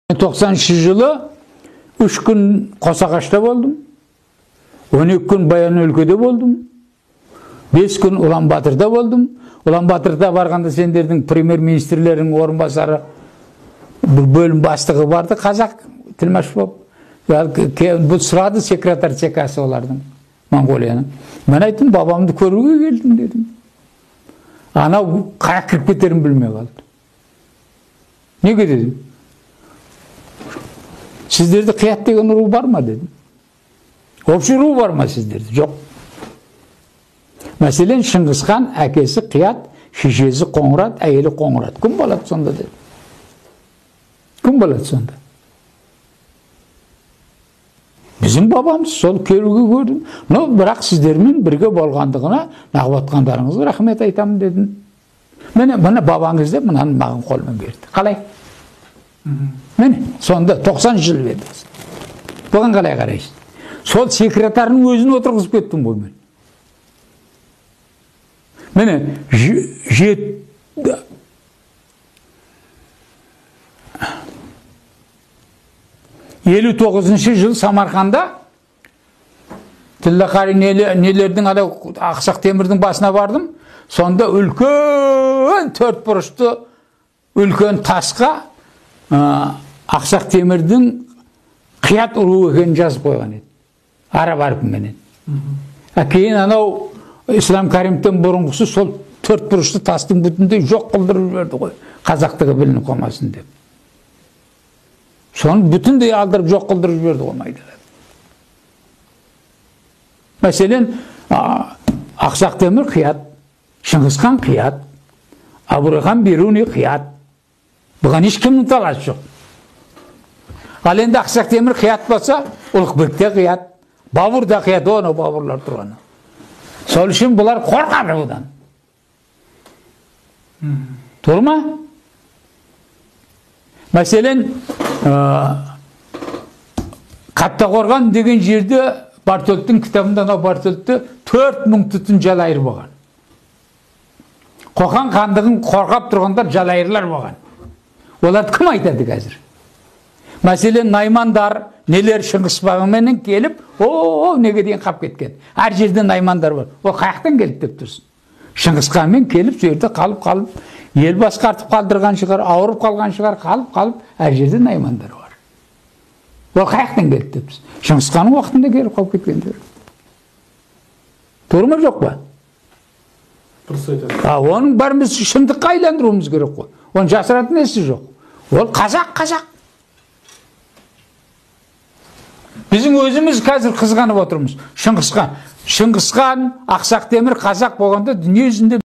90-жылы 3 күн Қосағашта болдым, 12 күн Баян өлкөдө болдум, 5 күн Улан-Батырда болдум. Улан-Батырда барганда сендердин премьер-министрлердин орынбасары бир бөлүм баштыгы барды, казак Тилмаш болуп. Бул сурады секретарь ЧКсы олардын, Монголиянын. Мен айттым, бабамды көрүүгө келдим дедим. Ана каяка кирип кетерин билмей калды. Неге дедим? Сіздерде қият деген ру бар ма дедім. Общий ру бар ма сіздерде? Жоқ. Мәселен, Шыңғысхан әкесі қият, шешесі Қоңырат, әйелі Қоңырат. Кім болады сонда деді? Кім болады сонда? Bizim бабамыз сол келуге көрдім. Но бірақ сіздермен бірге болғандығына нағып рахмет айтамын дедім. Міне бабаңыз деп мынаны маған қолмен берді. Қалай? Міне, сонда 90 жыл бердіңіз. Бұған қалай қарайсыз? Сол секретарының өзін отырғызып кеттім ғой мен. Міне, 59 жыл Самарқанда Тиллақари нелердің Ақсақ Темірдің басына бардым. Сонда үлкен 4 бұрышты үлкен тасқа Ақсақ Темірдің қият ұруы екенін жазып қойған еді. Ара барып менен. Кейін анау Ислам Каримовтен бұрынғысы сол 4 бұрышты тастың бүтіндей жоқ қылдырып жіберді ғой. Қазақтығы білініп қалмасын деп. Соны бүтіндей алдырып жоқ қылдырып жіберді ғой майдалап. Мәселен, Ақсақ Темір қият, Шыңғысхан қият, Абылайхан Бируни қият. Бұған ешкімнің таласы жоқ. Ал енді Ақсақ Темір қият болса, Ұлықбек те қият, Бабур да қият, оны Бабурлар тұрғаны. Сол үшін бұлар қорқады бұдан. Тұр ма? Мәселен, Қаттақорған деген жерде Бартөлттің кітабында Бартөлтті 4000 түтін жалайыр болған. Қоқан хандығын қорғап тұрғандар жалайырлар болған. Оларды кім айтады қазір? Мәселен, Наймандар, нелер Шыңғыс бағыменен келіп, неге дейін қап кеткен. Әр жерде Наймандар бар. Ол қаяқтан келіп деп тұрсын. Шыңғысханмен келіп, жерде қалып, ел басқартып қалдырған шығар, ауырып қалған шығар, қалып, әр жерде Наймандар бар. Ол қаяқтан келіп деп тұрсын. Шыңғысханның уақытында келіп қалып кеткендер. Тұр ма жоқ па? Оның барымыз шындыққа айландыруымыз керек қой. Оның жасыратын несі жоқ. Ол қазақ. Біздің өзіміз қазір қызғанып отырмыз. Шыңғысхан, Ақсақ Темір қазақ болғанда дүние жүзінде